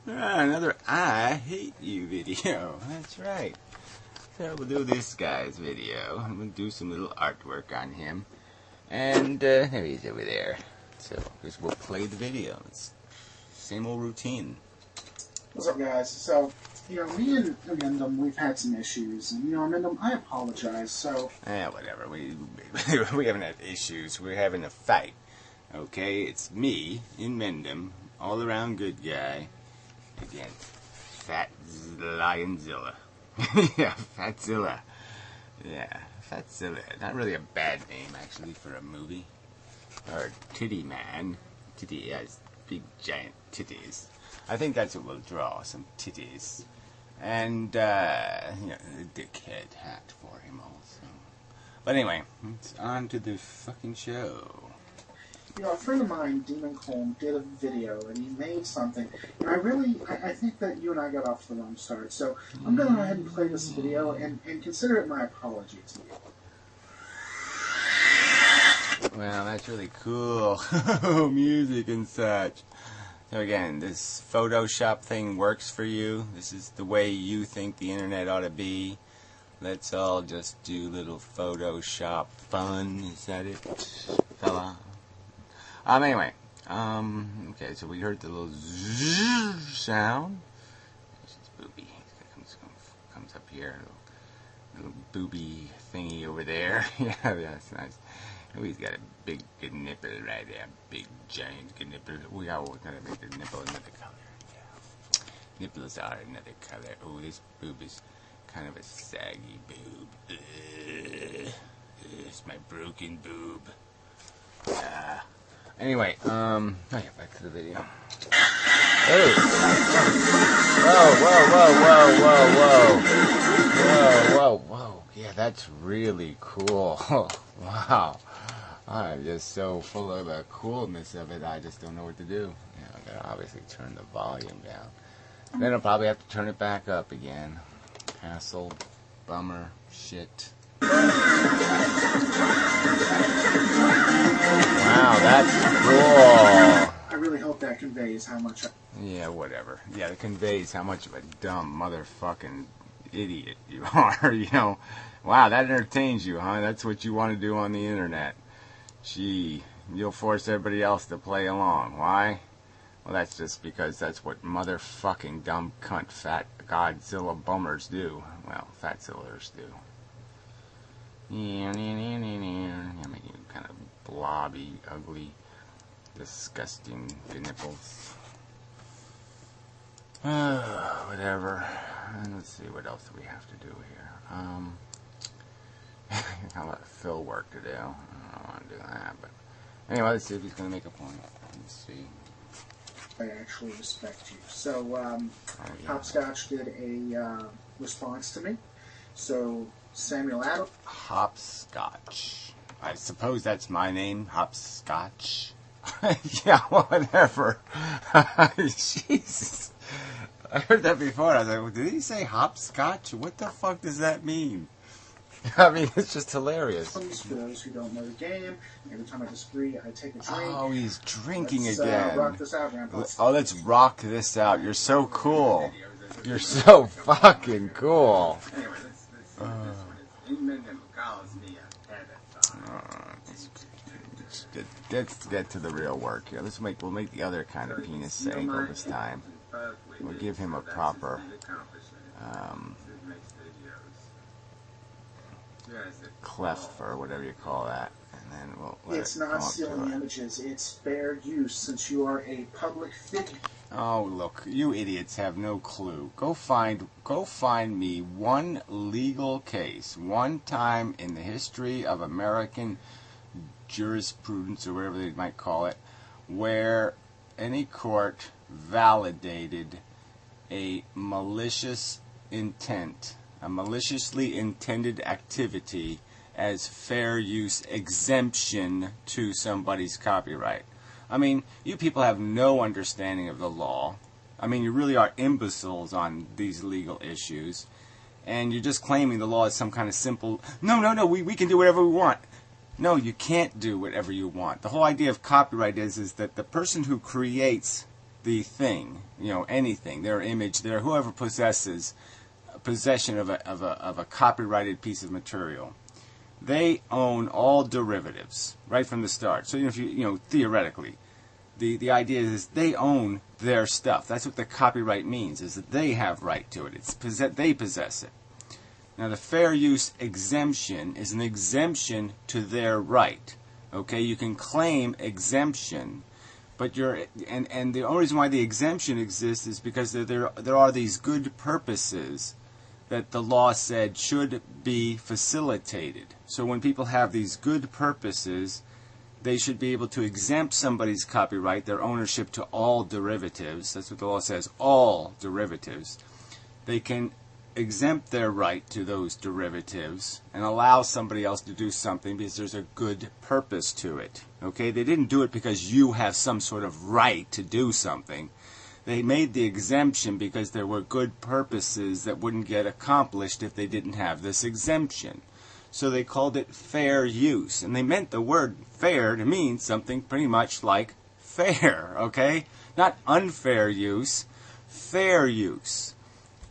Another I hate you video. That's right. So we'll do this guy's video. I'm going to do some little artwork on him. And there he is over there. So just we'll play the video. It's same old routine. What's up, guys? So, me and Amendum, we've had some issues. And, Amendum, I apologize. So, whatever. We haven't had issues. We're having a fight. Okay? It's me, Amendum, all around good guy, against Fat Lionzilla. Yeah, Fatzilla. Yeah, Fatzilla. Not really a bad name, actually, for a movie. Or Titty Man. Titty has big, giant titties. I think that's what we'll draw, some titties. And, a dickhead hat for him also. But anyway, it's on to the fucking show. A friend of mine, Demon Colm, did a video, and he made something. And I think that you and I got off to the wrong start. So I'm going to go ahead and play this video and consider it my apology to you. Well, that's really cool. Music and such. So again, this Photoshop thing works for you. This is the way you think the internet ought to be. Let's all just do little Photoshop fun. Is that it, fella? Anyway, okay, so we heard the little zzz sound. This is Booby. Comes up here, little Booby thingy over there. Yeah, that's nice. Oh, he's got a big, good nipple right there. Big, giant, good nipple. We gotta make the nipple another color. Yeah. Nipples are another color. Oh, this boob is kind of a saggy boob. It's my broken boob. Anyway, back to the video. Oh! Whoa. Yeah, that's really cool. Wow. I'm just so full of the coolness of it, I just don't know what to do. I gotta obviously turn the volume down. Then I'll probably have to turn it back up again. Hassle, bummer, shit. Wow, that's cool. I really hope that conveys how much... Yeah, whatever. Yeah, it conveys how much of a dumb motherfucking idiot you are, Wow, that entertains you, huh? That's what you want to do on the internet. Gee, you'll force everybody else to play along. Why? Well, that's just because that's what motherfucking dumb cunt fat Godzilla bummers do. Well, Fatzillers do. Yeah, make you kind of blobby, ugly, disgusting nipples. Whatever. And let's see what else do we have to do here. Got a lot of fill work to do. I don't want to do that, but anyway, let's see if he's going to make a point. Let's see. I actually respect you. So, Hopscotch did a response to me. So, Samuel Adams. Hopscotch. I suppose that's my name, Hopscotch. Yeah, whatever. Jesus. I heard that before. I was like, well, did he say hopscotch? What the fuck does that mean? I mean, it's just hilarious. For those who don't know the game, every time I disagree, I take a drink. Oh, he's drinking again. Rock this out, Grandpa. Oh, let's rock this out. You're so cool. You're so fucking cool. Let's get to the real work here. We'll make the other kind of penis angle this time. We'll give him a proper cleft or whatever you call that, and then we'll let It's not stealing images, it's fair use since you are a public figure. Oh, look, you idiots have no clue. Go find me one legal case, one time in the history of American jurisprudence, or whatever they might call it, where any court validated a malicious intent, a maliciously intended activity as fair use exemption to somebody's copyright. I mean, you people have no understanding of the law. I mean, you really are imbeciles on these legal issues. And you're just claiming the law is some kind of simple, no, we can do whatever we want. No, you can't do whatever you want. The whole idea of copyright is that the person who creates the thing, you know, anything, their image, their whoever possesses possession of a copyrighted piece of material, they own all derivatives right from the start. So if you know, theoretically, the idea is they own their stuff. That's what the copyright means, is that they have right to it. They possess it. Now the fair use exemption is an exemption to their right. Okay, you can claim exemption, but and the only reason why the exemption exists is because there are these good purposes that the law said should be facilitated. So when people have these good purposes, they should be able to exempt somebody's copyright, their ownership, to all derivatives. That's what the law says, all derivatives. They can exempt their right to those derivatives and allow somebody else to do something because there's a good purpose to it. Okay? They didn't do it because you have some sort of right to do something. They made the exemption because there were good purposes that wouldn't get accomplished if they didn't have this exemption. So they called it fair use. And they meant the word fair to mean something pretty much like fair, okay? Not unfair use, fair use.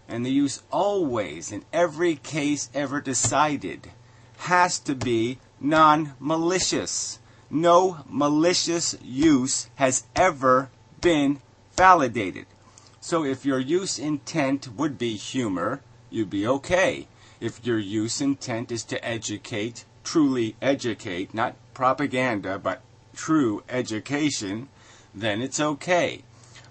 And the use always, in every case ever decided, has to be non-malicious. No malicious use has ever been validated. So if your use intent would be humor, you'd be okay. If your use intent is to educate, truly educate, not propaganda, but true education, then it's okay.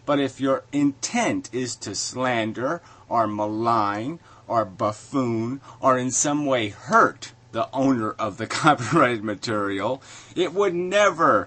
But if your intent is to slander or malign or buffoon or in some way hurt the owner of the copyrighted material, no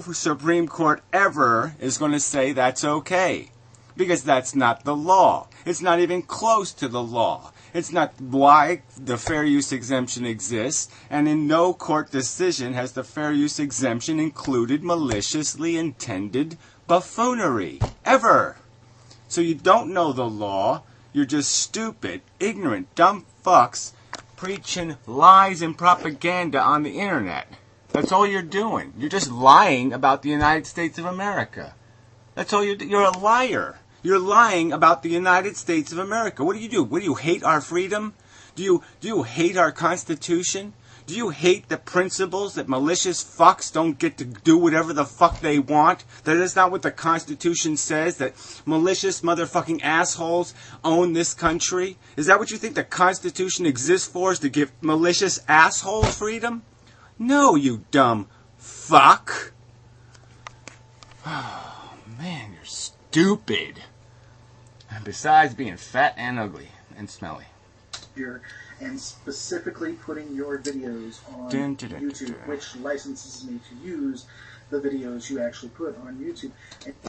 Supreme Court ever is going to say that's okay. Because that's not the law. It's not even close to the law. It's not why the fair use exemption exists, and in no court decision has the fair use exemption included maliciously intended buffoonery. Ever. So you don't know the law. You're just stupid, ignorant, dumb fucks preaching lies and propaganda on the internet. That's all you're doing. You're just lying about the United States of America. That's all you're a liar. You're lying about the United States of America. What do? What do you hate our freedom? Do you hate our Constitution? Do you hate the principles that malicious fucks don't get to do whatever the fuck they want? That is not what the Constitution says, that malicious motherfucking assholes own this country? Is that what you think the Constitution exists for, is to give malicious assholes freedom? No, you dumb fuck. Oh, man, you're stupid. And besides being fat and ugly and smelly. And specifically putting your videos on YouTube, which licenses me to use the videos you actually put on YouTube.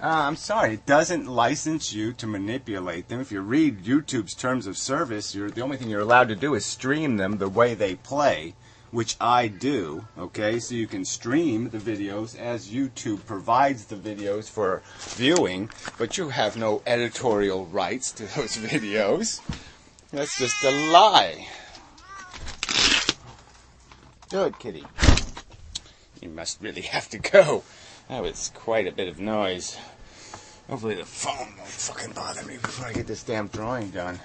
I'm sorry, it doesn't license you to manipulate them. If you read YouTube's terms of service, the only thing you're allowed to do is stream them the way they play, which I do, okay? So you can stream the videos as YouTube provides the videos for viewing, but you have no editorial rights to those videos. That's just a lie. Good, kitty. You must really have to go. That was quite a bit of noise. Hopefully the phone won't fucking bother me before I get this damn drawing done.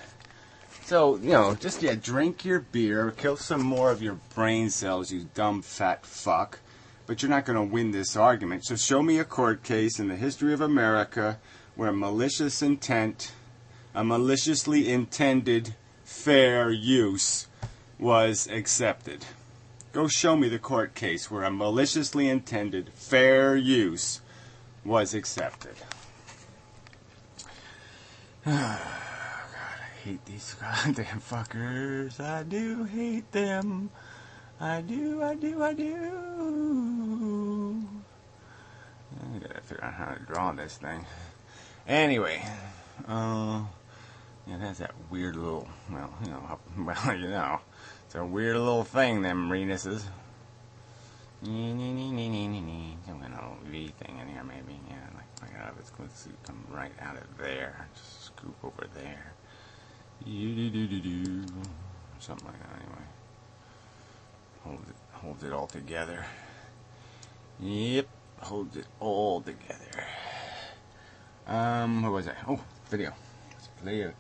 So, just drink your beer, kill some more of your brain cells, you dumb fat fuck. But you're not going to win this argument. So show me a court case in the history of America where malicious intent, a maliciously intended fair use was accepted. Go show me the court case where a maliciously intended fair use was accepted. God, I hate these goddamn fuckers. I do hate them. I do. I gotta figure out how to draw this thing. Anyway, it has that weird little, it's a weird little thing, them Renuses. Some kind of V thing in here, maybe. Yeah, like out of its let's come right out of there. Just scoop over there. Something like that, anyway. Holds it all together. Yep, holds it all together. What was it? Oh, video.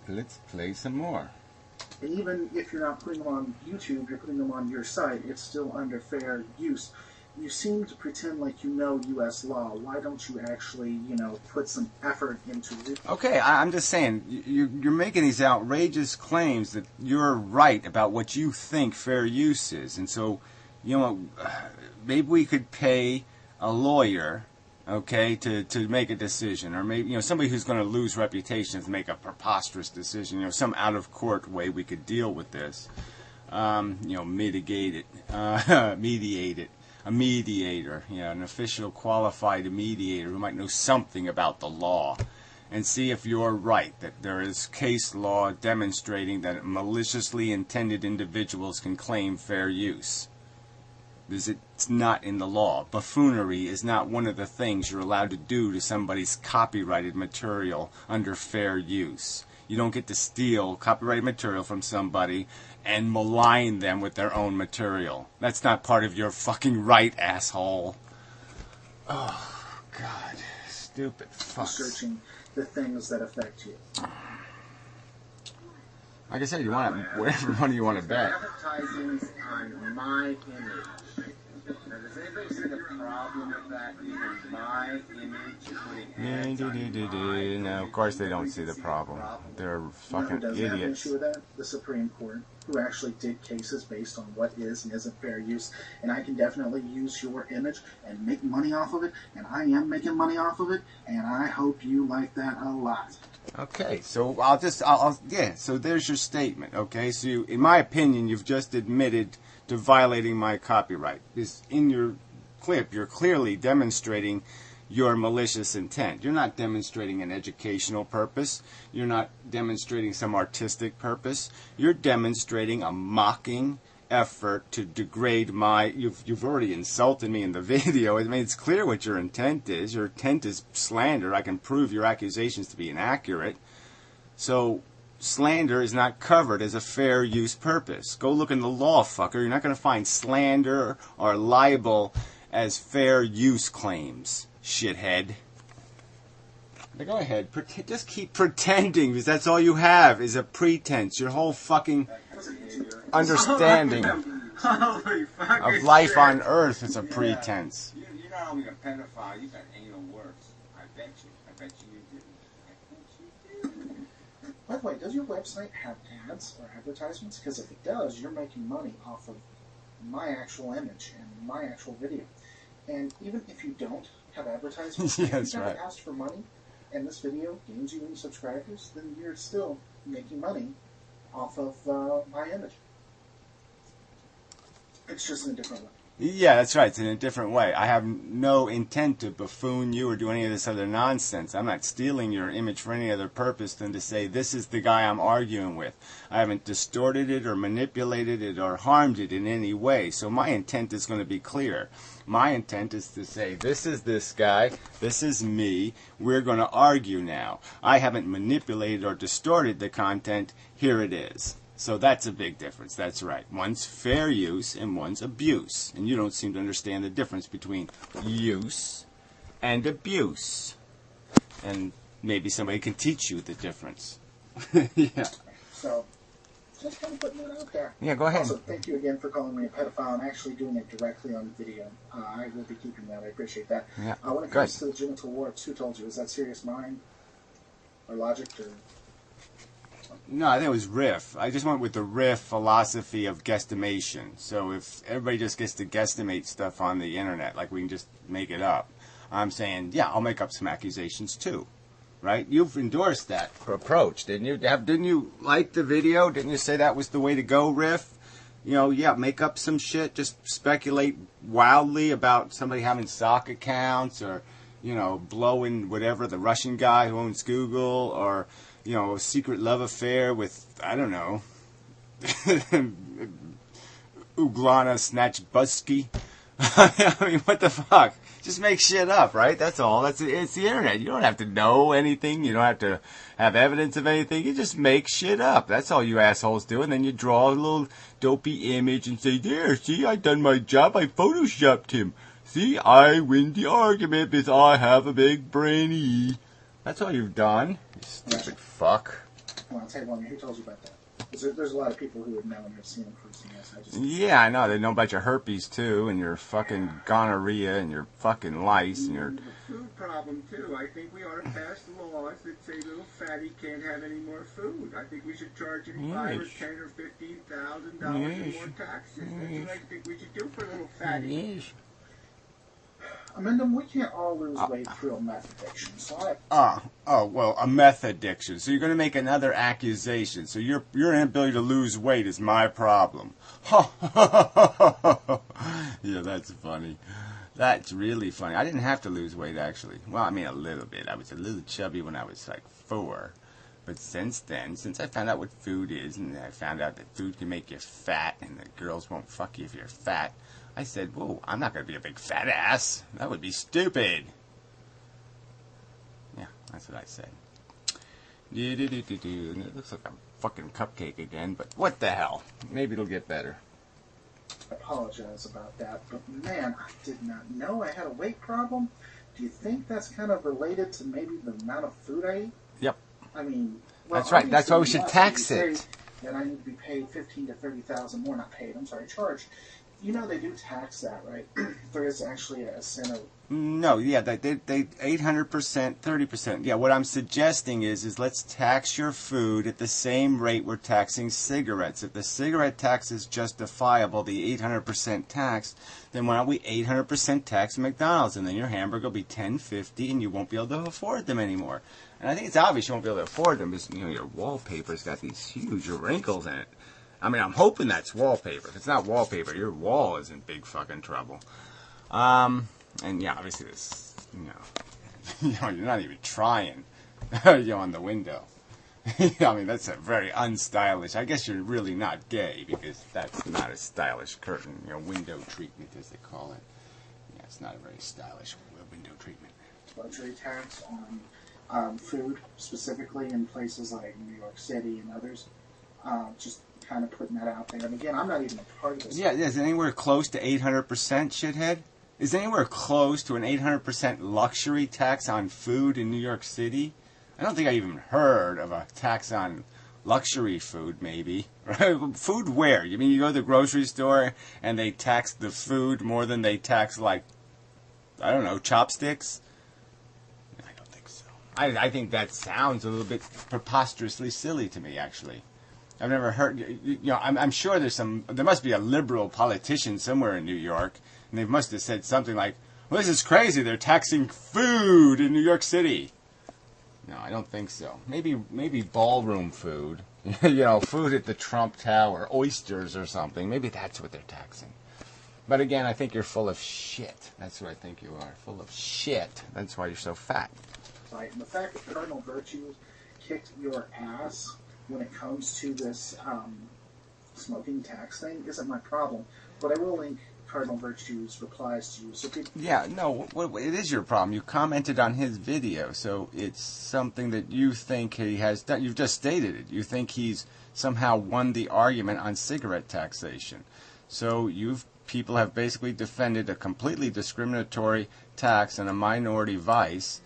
Let's play some more. And even if you're not putting them on YouTube, you're putting them on your site, it's still under fair use. You seem to pretend like you know U.S. law. Why don't you actually, put some effort into it? Okay, I'm just saying, you're making these outrageous claims that you're right about what you think fair use is. And so, maybe we could pay a lawyer, okay, to make a decision. Or maybe, somebody who's going to lose reputation to make a preposterous decision. Some out-of-court way we could deal with this. Mitigate it. Mediate it. A mediator, an official qualified mediator who might know something about the law, and see if you're right, that there is case law demonstrating that maliciously intended individuals can claim fair use. Because it's not in the law. Buffoonery is not one of the things you're allowed to do to somebody's copyrighted material under fair use. You don't get to steal copyrighted material from somebody and malign them with their own material. That's not part of your fucking right, asshole. Oh, God. Stupid fucks. Researching the things that affect you. Like I said, you want whatever money you want to bet. Advertising on my image. Now, does anybody see the problem with that? Even my image putting ads No, of course they don't see the problem. They're fucking does have an idiots. issue with that? The Supreme Court, who actually did cases based on what is and isn't fair use, and I can definitely use your image and make money off of it, and I am making money off of it, and I hope you like that a lot. Okay, so so there's your statement, okay? So in my opinion, you've just admitted to violating my copyright. Because in your clip, you're clearly demonstrating your malicious intent. You're not demonstrating an educational purpose. You're not demonstrating some artistic purpose. You're demonstrating a mocking effort to degrade my... You've already insulted me in the video. I mean, it's clear what your intent is. Your intent is slander. I can prove your accusations to be inaccurate. So slander is not covered as a fair use purpose. Go look in the law, fucker. You're not going to find slander or libel as fair use claims, shithead. Now go ahead. Just keep pretending, because that's all you have is a pretense. Your whole fucking understanding of life on Earth is a pretense. You're not only a pedophile, you got anal worse. I bet you do. By the way, does your website have ads or advertisements? Because if it does, you're making money off of my actual image and my actual video. And even if you don't have advertisements, Yeah, if that's you haven't right. asked for money, and this video gains you any subscribers, then you're still making money off of my image. It's just in a different way. Yeah, that's right. It's in a different way. I have no intent to buffoon you or do any of this other nonsense. I'm not stealing your image for any other purpose than to say this is the guy I'm arguing with. I haven't distorted it or manipulated it or harmed it in any way. So my intent is going to be clear. My intent is to say this is this guy, this is me, we're going to argue now. I haven't manipulated or distorted the content. Here it is. So that's a big difference. That's right. One's fair use and one's abuse. And you don't seem to understand the difference between use and abuse. And maybe somebody can teach you the difference. Yeah. So, just kind of putting it out there. Yeah, go ahead. Also, thank you again for calling me a pedophile. I'm actually doing it directly on video. I will be keeping that. I appreciate that. Yeah, when it comes to the genital warts, who told you? Is that serious mind? Or logic? Or... No, I think it was riff. I just went with the riff philosophy of guesstimation. So if everybody just gets to guesstimate stuff on the internet, like we can just make it up, I'm saying, yeah, I'll make up some accusations too. Right? You've endorsed that approach, didn't you? Didn't you like the video? Didn't you say that was the way to go, riff? Yeah, make up some shit. Just speculate wildly about somebody having sock accounts or, blowing whatever, the Russian guy who owns Google, or, a secret love affair with, I don't know, Uglana Snatchbusky. I mean, what the fuck? Just make shit up, right? That's all. It's the internet. You don't have to know anything. You don't have to have evidence of anything. You just make shit up. That's all you assholes do. And then you draw a little dopey image and say, there, see, I done my job. I photoshopped him. See, I win the argument because I have a big brainy. That's all you've done, you stupid fuck. Well, I'll tell you one. Who told you about that? There's a lot of people who would know and have seen them first. Yeah, I know. They know about your herpes, too, and your fucking gonorrhea, and your fucking lice, and your... The food problem, too. I think we ought to pass laws that say little fatty can't have any more food. I think we should charge him $5,000 or $10,000 or $15,000 in more taxes. That's what I think we should do for little fatty. Yes. Amendum, we can't all lose weight through a meth addiction, so well, a meth addiction. So you're going to make another accusation. So your inability to lose weight is my problem. Yeah, that's funny. That's really funny. I didn't have to lose weight, actually. Well, I mean, a little bit. I was a little chubby when I was like 4. But since then, since I found out what food is, and I found out that food can make you fat, and that girls won't fuck you if you're fat, I said, whoa, I'm not going to be a big fat ass. That would be stupid. Yeah, that's what I said. And it looks like a fucking cupcake again, but what the hell? Maybe it'll get better. I apologize about that, but man, I did not know I had a weight problem. Do you think that's kind of related to maybe the amount of food I eat? Yep. I mean, well, that's right. That's why we should tax it. That I need to be paid $15,000 to $30,000 more. Not paid. I'm sorry, charged. You know they do tax that, right? There is actually a center. No, yeah, they 800%, 30%. Yeah, what I'm suggesting is let's tax your food at the same rate we're taxing cigarettes. If the cigarette tax is justifiable, the 800% tax, then why don't we 800% tax McDonald's, and then your hamburger will be $10.50, and you won't be able to afford them anymore. And I think it's obvious you won't be able to afford them because your wallpaper's got these huge wrinkles in it. I mean, I'm hoping that's wallpaper. If it's not wallpaper, your wall is in big fucking trouble. And yeah, obviously this, you're not even trying, on the window. I mean, that's a very unstylish. I guess you're really not gay because that's not a stylish curtain, window treatment as they call it. Yeah, it's not a very stylish window treatment. Luxury tax on food, specifically in places like New York City and others. Just kind of putting that out there. And again, I'm not even a part of this. Yeah, is it anywhere close to 800%, shithead? Is it anywhere close to an 800% luxury tax on food in New York City? I don't think I even heard of a tax on luxury food, maybe. Food where? You mean you go to the grocery store and they tax the food more than they tax, like, I don't know, chopsticks? I don't think so. I think that sounds a little bit preposterously silly to me, actually. I've never heard, I'm sure there must be a liberal politician somewhere in New York, and they must have said something like, well, this is crazy, they're taxing food in New York City. No, I don't think so. Maybe ballroom food, food at the Trump Tower, oysters or something. Maybe that's what they're taxing. But again, I think you're full of shit. That's what I think you are, full of shit. That's why you're so fat. Right, and the fact that Cardinal Virtues kicked your ass when it comes to this smoking tax thing isn't my problem, but I will link Cardinal Virtue's replies to you. So people... Yeah, no, it is your problem. You commented on his video, so it's something that you think he has done. You've just stated it. You think he's somehow won the argument on cigarette taxation. So people have basically defended a completely discriminatory tax on a minority vice,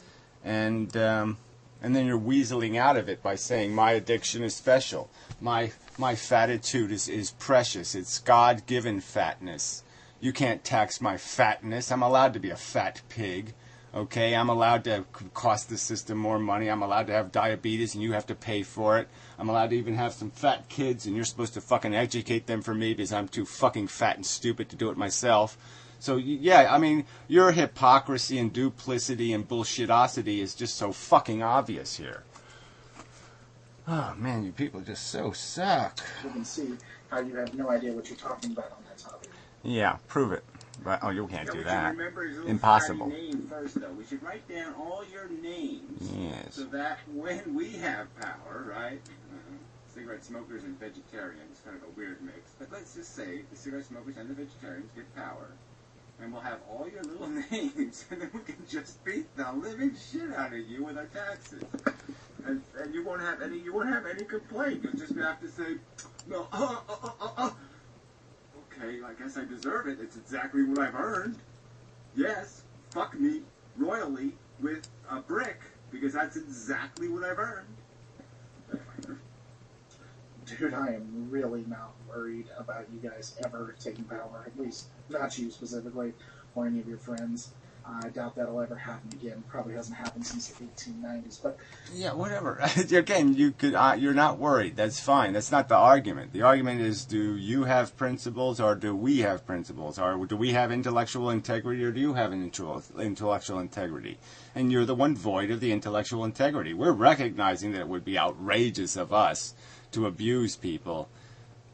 and then you're weaseling out of it by saying my addiction is special. My fatitude is precious. It's God-given fatness. You can't tax my fatness. I'm allowed to be a fat pig. Okay? I'm allowed to cost the system more money. I'm allowed to have diabetes and you have to pay for it. I'm allowed to even have some fat kids and you're supposed to fucking educate them for me because I'm too fucking fat and stupid to do it myself. So, yeah, I mean, your hypocrisy and duplicity and bullshitosity is just so fucking obvious here. Oh, man, you people just so suck. You can see how you have no idea what you're talking about on that topic. Yeah, prove it. But, you can't do that. Impossible. Name first, though. We should write down all your names. Yes. So that when we have power, right? Cigarette smokers and vegetarians, kind of a weird mix. But let's just say the cigarette smokers and the vegetarians get power. And we'll have all your little names, and then we can just beat the living shit out of you with our taxes. And you won't have any complaint. You'll just have to say, no, okay, I guess I deserve it. It's exactly what I've earned. Yes, fuck me royally with a brick. because that's exactly what I've earned. Dude, I am really not worried about you guys ever taking power. At least, not you specifically, or any of your friends. I doubt that'll ever happen again. Probably hasn't happened since the 1890s. But yeah, whatever. Again, you're not worried. That's fine. That's not the argument. The argument is, do you have principles, or do we have principles, or do we have intellectual integrity, or do you have intellectual integrity? And you're the one void of the intellectual integrity. We're recognizing that it would be outrageous of us to abuse people,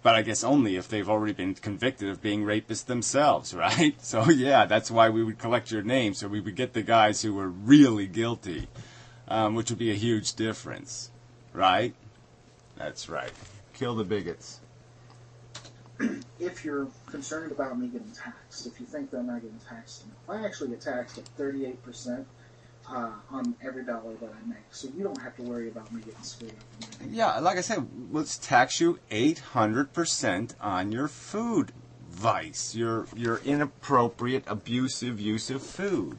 but I guess only if they've already been convicted of being rapists themselves, right? So yeah, that's why we would collect your names, so we would get the guys who were really guilty, which would be a huge difference, right? That's right. Kill the bigots. if you're concerned about me getting taxed, if you think that I'm not getting taxed enough, I actually get taxed at 38%. On every dollar that I make, so you don't have to worry about me getting screwed up. Yeah, like I said, let's tax you 800% on your food vice, your inappropriate, abusive use of food.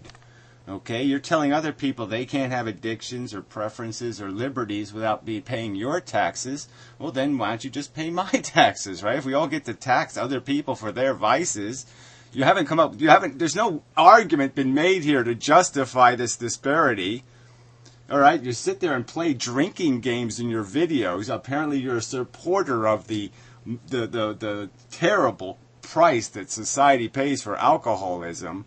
Okay, you're telling other people they can't have addictions or preferences or liberties without paying your taxes. Well, then why don't you just pay my taxes, right? If we all get to tax other people for their vices. There's no argument been made here to justify this disparity. All right, you sit there and play drinking games in your videos. Apparently you're a supporter of the terrible price that society pays for alcoholism.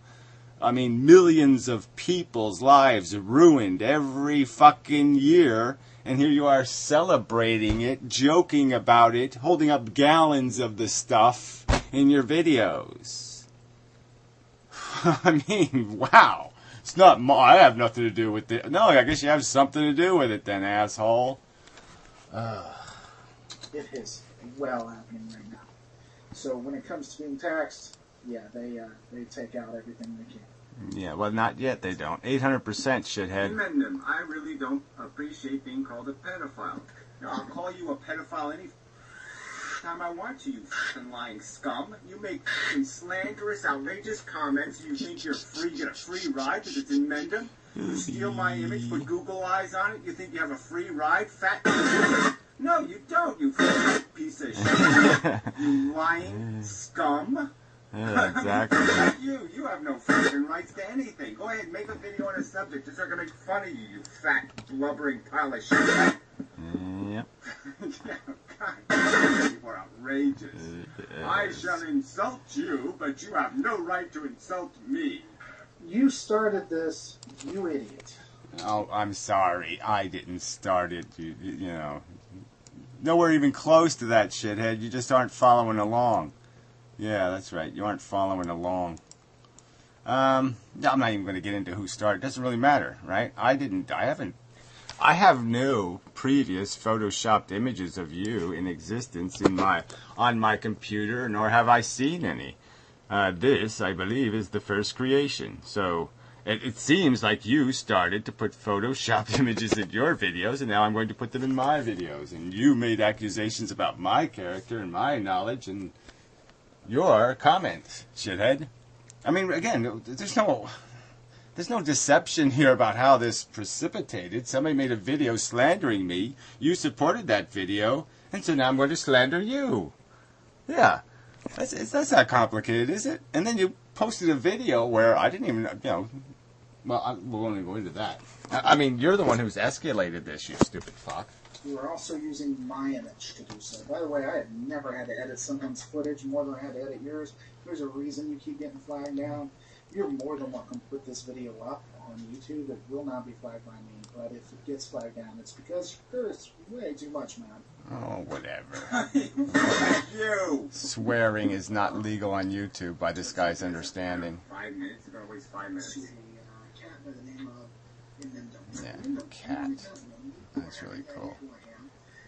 I mean, millions of people's lives ruined every fucking year. And here you are celebrating it, joking about it, holding up gallons of the stuff in your videos. I mean, wow. It's not I have nothing to do with it. No, I guess you have something to do with it then, asshole. It is well happening right now. So when it comes to being taxed, yeah, they take out everything they can. Yeah, well, not yet, they don't. 800%, shithead. Amendment. I really don't appreciate being called a pedophile. No, I'll call you a pedophile any time I want to, you fucking lying scum. You make fucking slanderous, outrageous comments. You think you're free, get a free ride because it's in Mendham. You steal my image, put Google eyes on it. You think you have a free ride, fat? No, you don't, you fucking piece of shit. You lying scum. Yeah, exactly. You have no fucking rights to anything. Go ahead, make a video on a subject. Just not gonna make fun of you, you fat, blubbering pile of shit. Yep. Yeah, God, you are outrageous. I shall insult you, but you have no right to insult me. You started this, you idiot. Oh, I'm sorry. I didn't start it. You know. Nowhere even close to that, shithead. You just aren't following along. Yeah, that's right. You aren't following along. I'm not even going to get into who started. It doesn't really matter, right? I have no previous photoshopped images of you in existence on my computer, nor have I seen any. This, I believe, is the first creation. So it seems like you started to put photoshopped images in your videos, and now I'm going to put them in my videos. And you made accusations about my character and my knowledge and your comments, shithead. I mean, again, there's no deception here about how this precipitated. Somebody made a video slandering me. You supported that video, and so now I'm going to slander you. Yeah, that's not complicated, is it? And then you posted a video where I didn't even, well, we'll only go into that. I mean, you're the one who's escalated this, you stupid fuck. You are also using my image to do so. By the way, I have never had to edit someone's footage more than I had to edit yours. There's a reason you keep getting flagged down. You're more than welcome to put this video up on YouTube. It will not be flagged by me, but if it gets flagged down, it's because there's way too much, man. Oh, whatever. Fuck you! Swearing is not legal on YouTube by this guy's understanding. 5 minutes? You're gonna waste 5 minutes. She's a cat by the name of... Yeah, cat. That's really cool.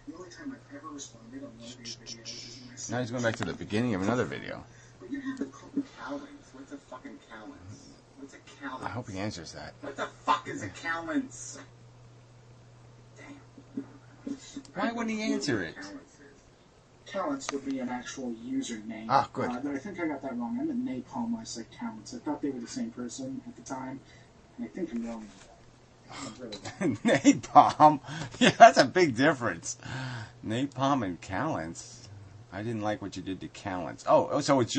The only time I've ever responded on one of these videos is when I said... Now he's going back to the beginning of another video. But you haven't called Cowlings. What's a fucking Cowlings? What's a Cowlings? I hope he answers that. What the fuck is a Cowlings? Damn. Why wouldn't he answer it? Callants would be an actual username. Ah, good. But I think I got that wrong. I meant napalm when I said Callants. I thought they were the same person at the time, and I think I'm wrong with that. Really. Napalm? Yeah, that's a big difference. Napalm and Callants. I didn't like what you did to Callants. Oh, so it's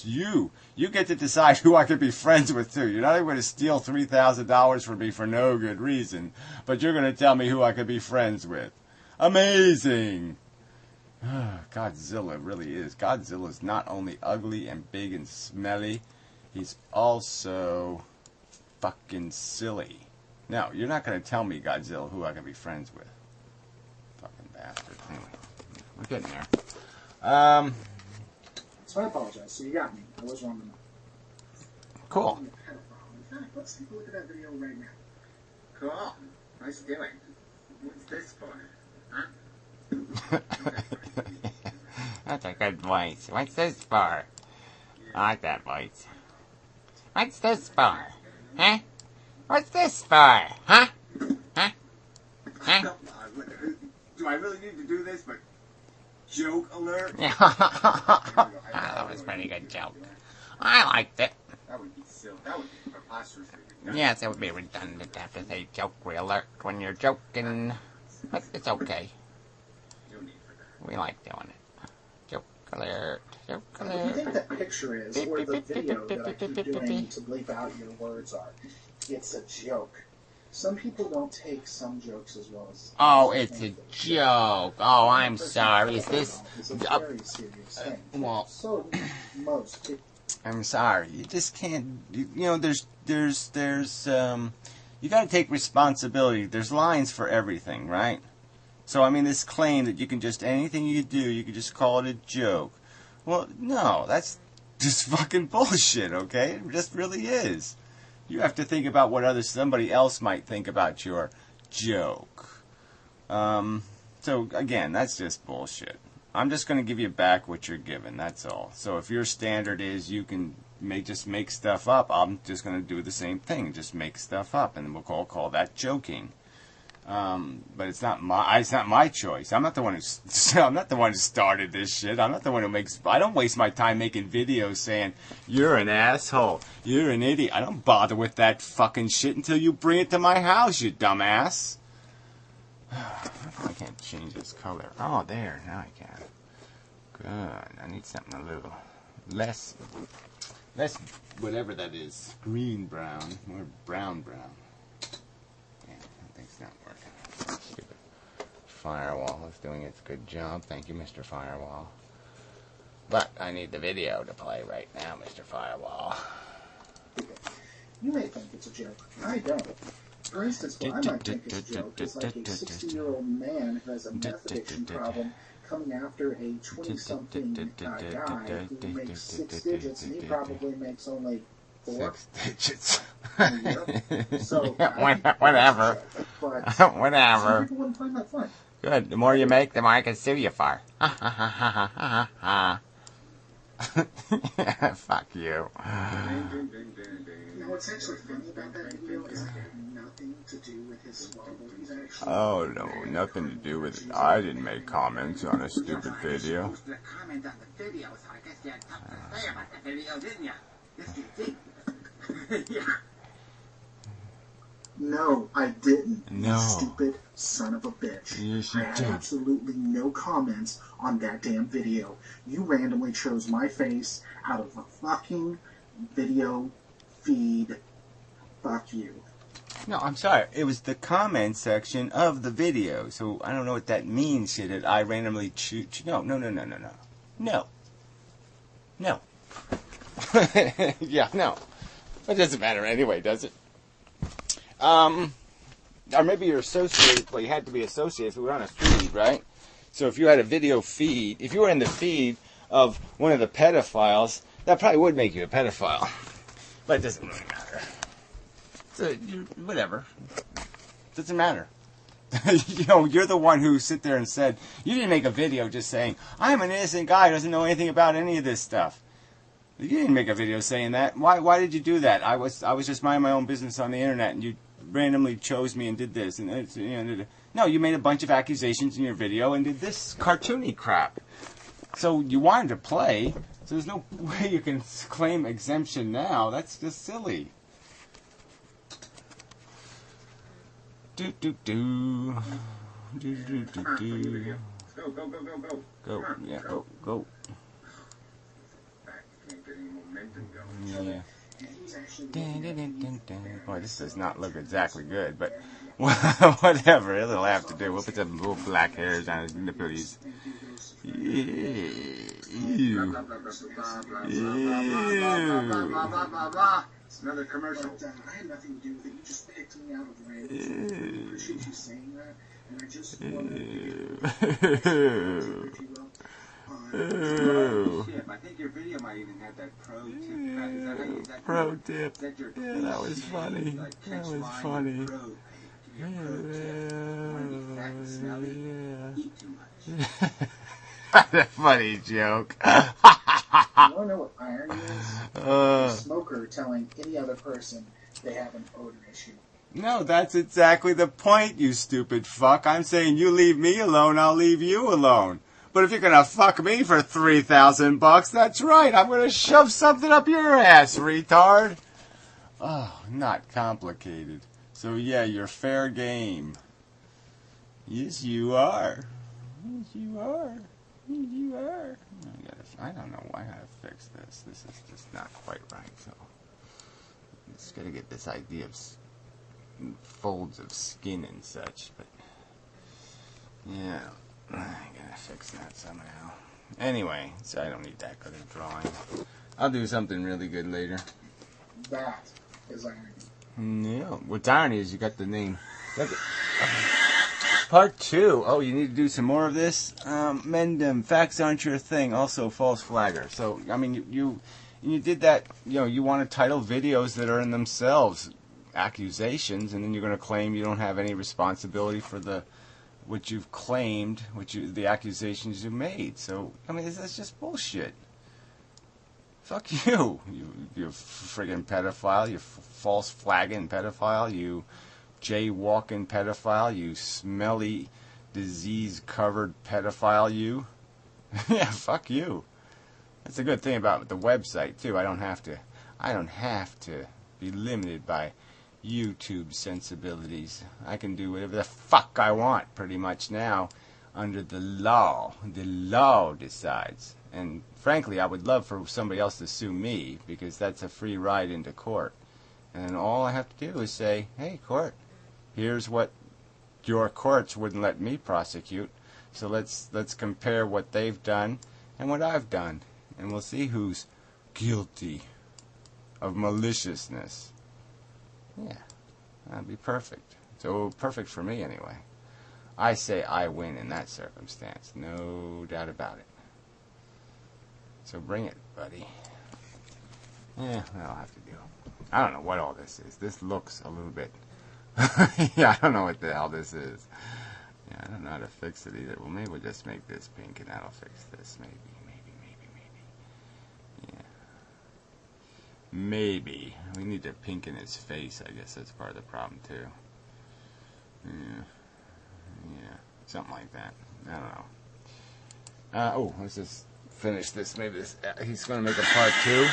you. You get to decide who I could be friends with, too. You're not even going to steal $3,000 from me for no good reason, but you're going to tell me who I could be friends with. Amazing! Godzilla really is. Godzilla's not only ugly and big and smelly, he's also fucking silly. No, you're not going to tell me, Godzilla, who I can be friends with. Fucking bastard. Anyway, we're getting there. So I apologize. So you got me. I was wrong enough. Cool. In fact, let's take a look at that video right now. Cool. Nice doing. What's this for? Huh? That's a good voice. What's this for? I like that voice. What's this for? Huh? What's this for? Huh? Huh? Huh? Do I really need to do this? But joke alert. That was a pretty good joke. I liked it. That would be silly. That would be preposterous. Yes, it would be redundant to have to say joke alert when you're joking. But it's okay. No need for that. We like doing it. Joke alert. Joke What do you alert. think that picture is, or the video that I keep doing to bleep out your words are? It's a joke. Some people don't take some jokes as well as... Oh, it's a joke. Oh, I'm sorry. Is this... It's a very serious thing. well- So, most people... I'm sorry. You just can't... You know, there's you got to take responsibility. There's lines for everything, right? So, I mean, this claim that you can just... Anything you do, you can just call it a joke. Well, no. That's just fucking bullshit, okay? It just really is. You have to think about what somebody else might think about your joke. So, again, that's just bullshit. I'm just going to give you back what you're given, that's all. So if your standard is you can just make stuff up, I'm just going to do the same thing, just make stuff up, and we'll call that joking. But it's not my choice. I'm not the one who started this shit. I'm not the one who I don't waste my time making videos saying, you're an asshole, you're an idiot. I don't bother with that fucking shit until you bring it to my house, you dumbass. I can't change this color. Oh, there, now I can. Good. I need something a little less whatever that is. Green brown, more brown. Yeah, that thing's not working. Stupid firewall is doing its good job. Thank you, Mr. Firewall. But I need the video to play right now, Mr. Firewall. You may think it's a joke. I don't. For instance, what I might think is a joke is like a 60-year-old man who has a meth addiction problem coming after a 20-something guy who makes 6 digits, and he probably makes only 4. 6 digits. So, whatever. But Whatever. some people wouldn't find that fun. Good. The more you make, the more I can sue you for. Fuck you. You know what's actually funny about that video is it had nothing to do with his swallow. He's actually... Oh, no, nothing to do with it. I didn't make comments on a stupid video. You posted a comment on the video, so I guess you had something to say about the video, didn't you? Yes, you did. Yeah. No, I didn't. No. You stupid son of a bitch. Yes, you I had did. absolutely no comments on that damn video. You randomly chose my face out of a fucking video feed. Fuck you. No, I'm sorry. It was the comment section of the video. So I don't know what that means, shit. That I randomly choose. No. No. Yeah, no. It doesn't matter anyway, does it? Or maybe you're associated. Well, you had to be associated if we were on a feed, right? So if you had a video feed, if you were in the feed of one of the pedophiles, that probably would make you a pedophile. But it doesn't really matter. So, whatever. Doesn't matter. You know, you're the one who sit there and said, you didn't make a video just saying, I'm an innocent guy who doesn't know anything about any of this stuff. You didn't make a video saying that. Why did you do that? I was just minding my own business on the internet, and you randomly chose me and did this. And it's, no, you made a bunch of accusations in your video and did this cartoony crap. So you wanted to play, so there's no way you can claim exemption now. That's just silly. Do do do. Do do do do. Go, go, go, go, go. Go, yeah, go, go. Back, can't get any momentum going. Yeah. Dun, dun, dun, dun, dun. Boy, this does not look exactly good, but whatever, it'll have to do. We'll put some little black hairs on his nipples. Yeah. Ew. It's another commercial. I had nothing to do with it. You just picked me out of random. I appreciate you saying that, and I just wanted to give you, if you will. Ew. Shit, I think your video might even have that pro tip. Is that how you, Pro tip. Is that your Yeah, that was funny. like, That catch was line funny. Pro, hey, give you a pro tip. Want to be fat and smelly? Yeah. Eat too much. That's a funny joke. You want to know what irony is? A smoker telling any other person they have an odor issue. No, that's exactly the point, you stupid fuck. I'm saying you leave me alone, I'll leave you alone. But if you're gonna fuck me for $3,000, that's right. I'm gonna shove something up your ass, retard. Oh, not complicated. So yeah, you're fair game. Yes, you are. Yes, you are. Yes, you are. I don't know why I gotta fix this. This is just not quite right. So I'm just gotta get this idea of folds of skin and such. But yeah. I gotta fix that somehow. Anyway, so I don't need that good of drawing. I'll do something really good later. That is irony. No, what's irony is you got the name. Part 2. Oh, you need to do some more of this? Mendem, facts aren't your thing. Also, false flagger. So, I mean, you did that, you want to title videos that are in themselves accusations, and then you're going to claim you don't have any responsibility for what you've claimed, the accusations you made. So, I mean, that's just bullshit. Fuck you, you friggin' pedophile, you false flagging pedophile, you jaywalking pedophile, you smelly, disease-covered pedophile, you. Yeah, fuck you. That's a good thing about the website, too. I don't have to be limited by YouTube sensibilities. I can do whatever the fuck I want pretty much now under the law. The law decides. And frankly, I would love for somebody else to sue me because that's a free ride into court. And all I have to do is say, hey, court, here's what your courts wouldn't let me prosecute. So let's compare what they've done and what I've done. And we'll see who's guilty of maliciousness. Yeah, that'd be perfect. So perfect for me anyway. I say I win in that circumstance. No doubt about it. So bring it, buddy. Yeah, that'll have to do. I don't know what all this is. This looks a little bit... yeah, I don't know what the hell this is. Yeah, I don't know how to fix it either. Well, maybe we'll just make this pink and that'll fix this. Maybe. Yeah. Maybe. We need to pinken his face. I guess that's part of the problem, too. Yeah. Something like that. I don't know. Let's just finish this. Maybe this. He's going to make a part 2.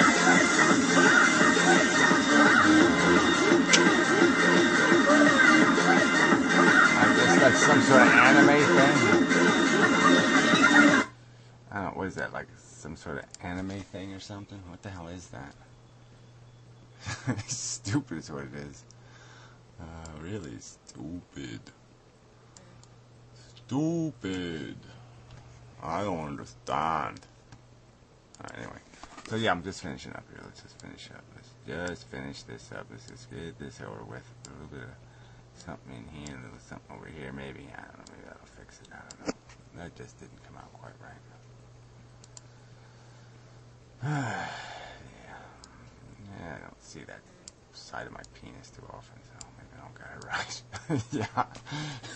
I guess that's some sort of anime thing. I don't know. What is that? Like some sort of anime thing or something? What the hell is that? Stupid is what it is. Really stupid. Stupid. I don't understand. Alright, anyway. So yeah, I'm just finishing up here. Let's just finish up. Let's just finish this up. Let's just get this over with. A little bit of something in here, a little something over here, maybe. I don't know. Maybe that'll fix it. I don't know. That just didn't come out quite right. Yeah, I don't see that side of my penis too often, so maybe I don't got it right. Yeah,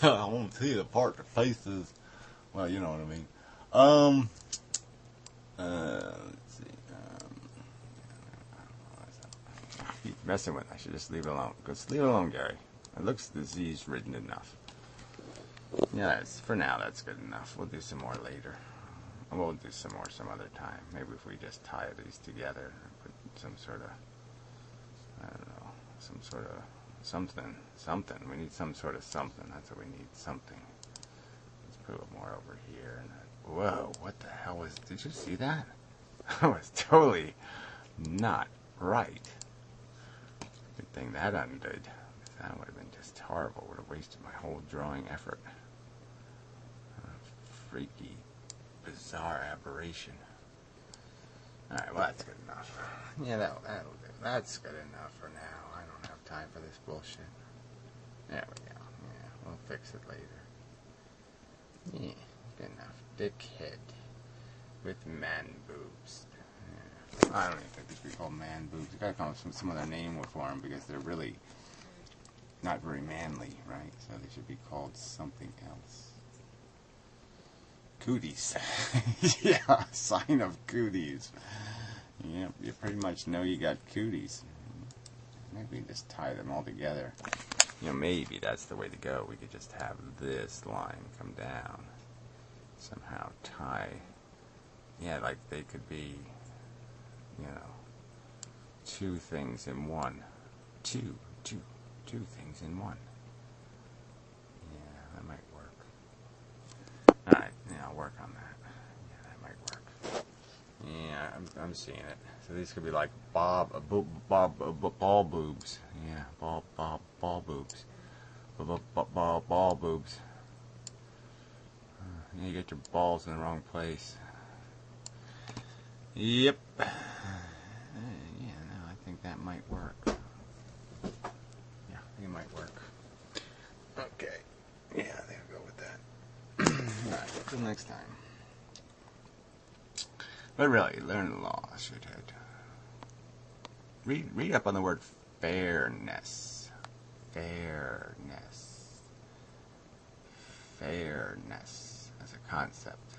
I won't see the part that faces. Well, you know what I mean. Let's see. I keep messing with it. I should just leave it alone. Just leave it alone, Gary. It looks disease-ridden enough. Yeah, for now, that's good enough. We'll do some more later. We'll do some more some other time. Maybe if we just tie these together and put some sort of, I don't know, some sort of something. We need some sort of something. That's what we need, something. Let's put a little more over here. And whoa, what the hell was, did you see that? That was totally not right. Good thing that undid. That would have been just horrible. Would have wasted my whole drawing effort. Freaky, bizarre aberration. Alright, well, that's good enough. Yeah, that'll do. That's good enough for now. I don't have time for this bullshit. There we go. Yeah, we'll fix it later. Yeah, good enough. Dickhead with man boobs. Yeah. I don't even think they should be called man boobs. You gotta come up with some other name for them because they're really not very manly, right? So they should be called something else. Cooties. Yeah, sign of cooties. Yeah, you pretty much know you got cooties. Maybe we can just tie them all together. You know, maybe that's the way to go. We could just have this line come down. Somehow tie. Yeah, like they could be, you know, two things in one. Two things in one. Yeah, that might work. Alright, yeah, I'll work on that. Yeah, that might work. Yeah, I'm seeing it. So these could be like ball boobs. Yeah, ball boobs. Ball boobs. Yeah, you get your balls in the wrong place. Yep. Yeah, no, I think that might work. Yeah, it might work. Okay. Yeah, I think I'll go with that. Alright, until next time. But really, learn the law, shithead. Read up on the word fairness. Fairness. Fairness as a concept.